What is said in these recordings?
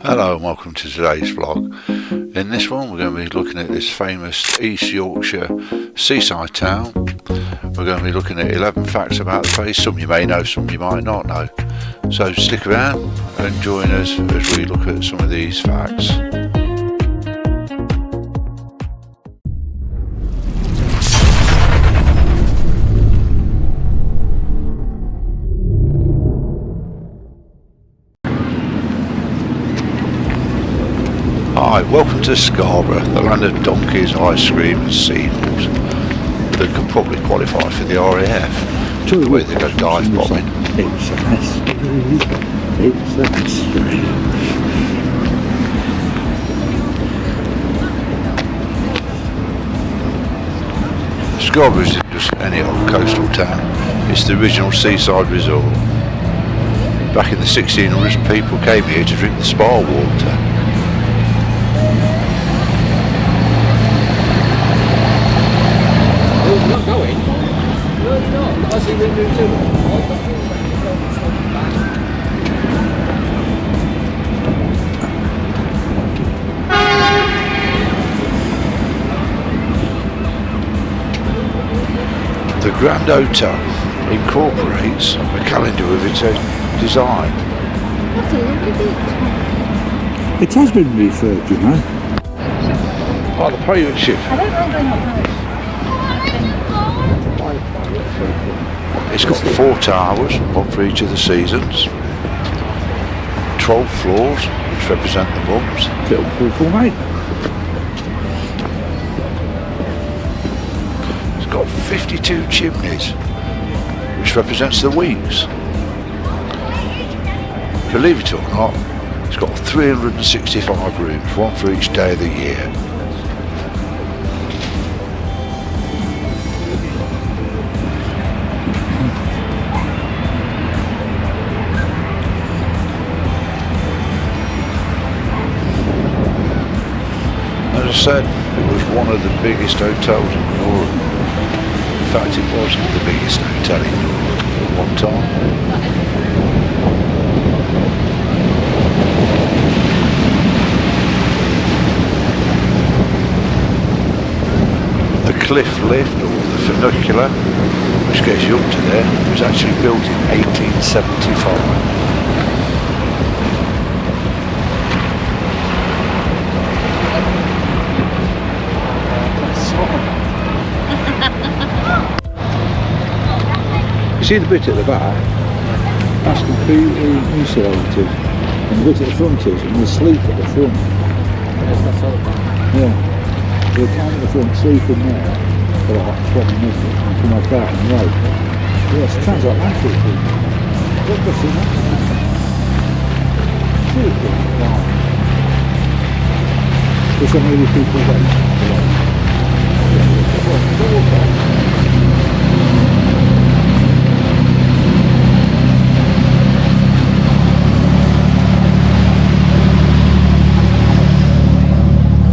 Hello and welcome to today's vlog. In this one we're going to be looking at this famous East Yorkshire seaside town. We're going to be looking at 11 facts about the place, some you may know, some you might not know. So stick around and join us as we look at some of these facts. Hi, welcome to Scarborough, the land of donkeys, ice cream and seagulls. That could probably qualify for the RAF. The way they go dive bombing. It's a mystery. It's a mystery. Scarborough isn't just any old coastal town. It's the original seaside resort. Back in the 1600s, people came here to drink the spa water. You're not going? No, you're not. I see you do too. The Grand Hotel incorporates a calendar with its own design. That's a lovely beach. It has been refurbed, you know. Like the pirate ship. I don't mind going up high. It's got 4 towers, one for each of the seasons, 12 floors, which represent the mums. Little pool, mate. It's got 52 chimneys, which represents the weeks. Believe it or not, it's got 365 rooms, one for each day of the year. As I said, it was one of the biggest hotels in Europe. In fact, it was the biggest hotel in Europe at one time. The cliff lift, or the funicular, which gets you up to there, was actually built in 1875. You see the bit at the back? That's completely insulated. And the bit at the front is, and they sleep at the front. Yeah. They come at the front, sleep in there for like 20 minutes and come back out and road. Yes, it sounds like that for people. What does it happen? There's so many people wait.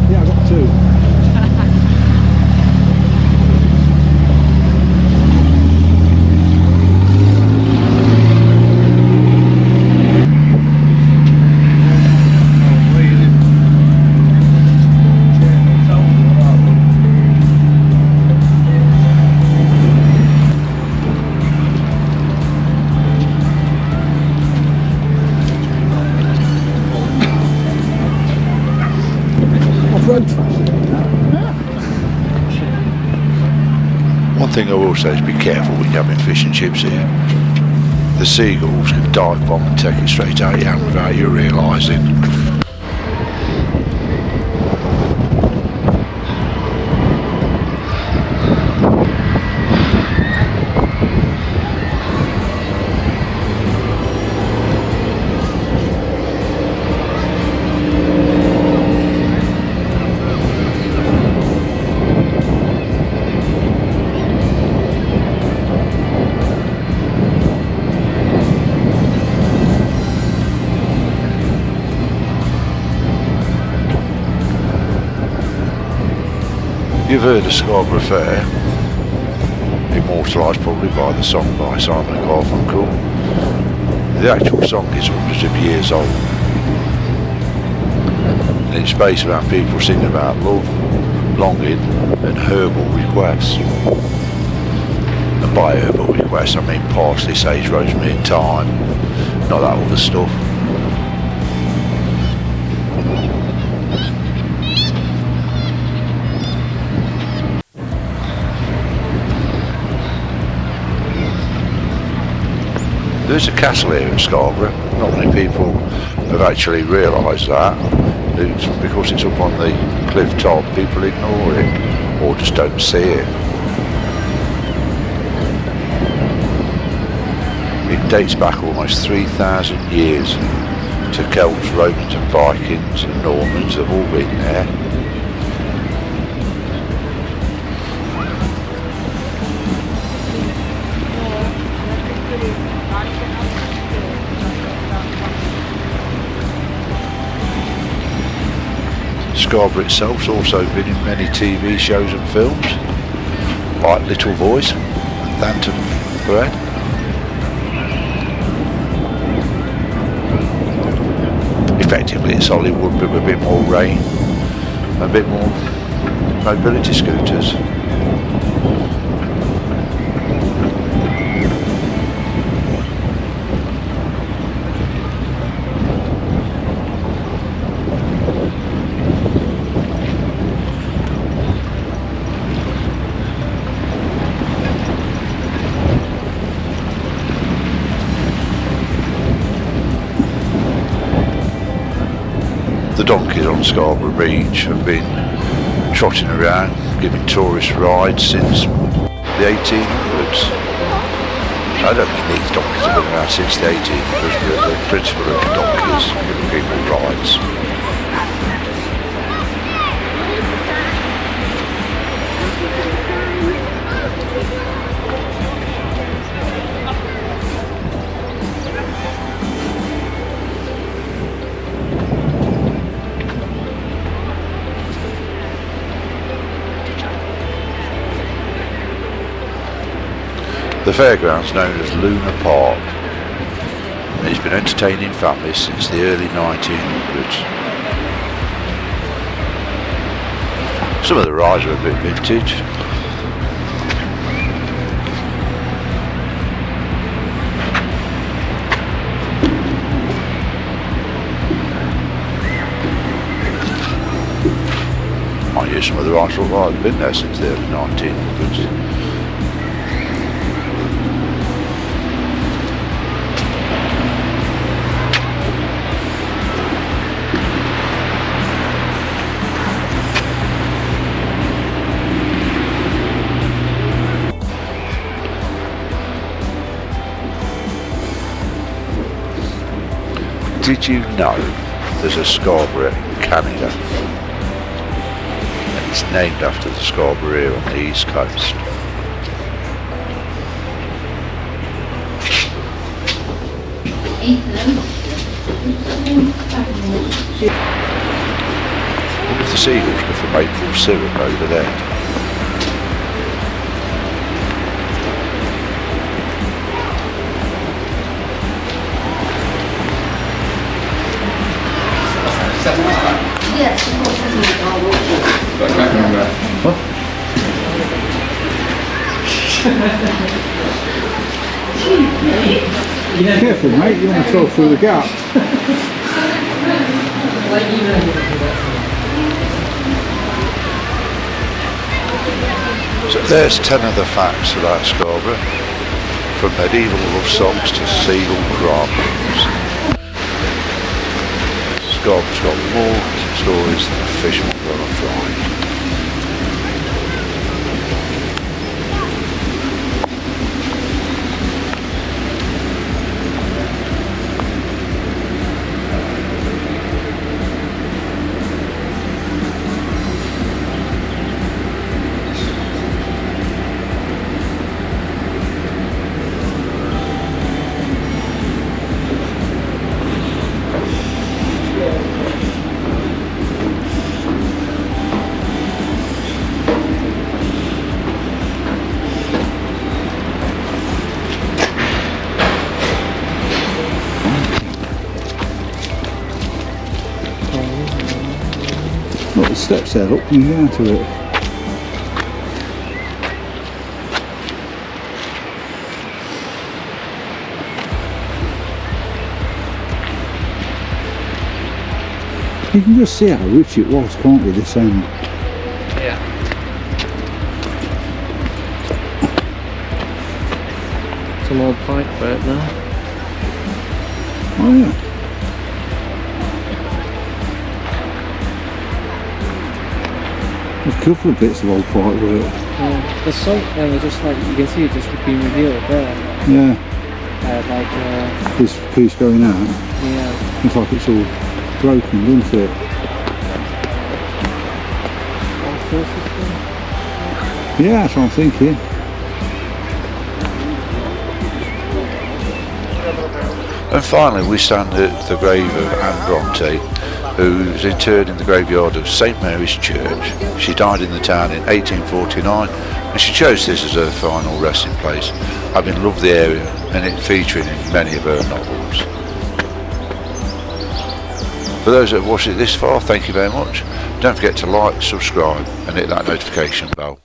Yeah, I got 2. One thing I will say is be careful when you're having fish and chips here. The seagulls can dive bomb and take it straight out your hand without you realising. You've heard of Scarborough Fair, immortalised probably by the song by Simon and Garfunkel. The actual song is hundreds of years old. space around people singing about love, longing and herbal requests. And by herbal requests I mean parsley, sage, rosemary and thyme, not that other stuff. There's a castle here in Scarborough. Not many people have actually realised that. It's because it's up on the cliff top, people ignore it or just don't see it. It dates back almost 3,000 years to Celts, Romans and Vikings and Normans have all been there. Scarborough itself's also been in many TV shows and films, like Little Voice and Phantom Thread. Effectively it's Hollywood but with a bit more rain, a bit more mobility scooters. The donkeys on Scarborough Beach have been trotting around giving tourists rides since the 1800s. I don't mean these donkeys have been around since the 1800s, but the principle of the donkeys giving people rides. The fairground's known as Luna Park and it's been entertaining families since the early 1900s. Some of the rides are a bit vintage. Mind you, some of the rides look like they've been there since the early 1900s. Did you know there's a Scarborough in Canada? And it's named after the Scarborough here on the east coast. What if the seagulls go for maple syrup over there? Yes, What? Careful mate, you want to fall through the gap. So there's 10 other facts about Scarborough, from medieval love songs to seagull crafts. Scarborough's got more stories than a fisherman on a fry. the steps there, look, coming down to it. You can just see how rich it was, can't you, this end? Yeah. Some old pipe work there. Oh yeah. There's a couple of bits of old pipe work. Yeah. The salt there was just like, you can see it just being revealed there. Yeah. Like, This piece going out, yeah. looks like it's all broken, doesn't it? All sorts of things. Yeah, that's what I'm thinking. And finally we stand at the grave of Anne Bronte, who's interred in the graveyard of St Mary's Church. She died in the town in 1849 and she chose this as her final resting place, having loved the area and it featuring in many of her novels. For those that have watched it this far, thank you very much. Don't forget to like, subscribe and hit that notification bell.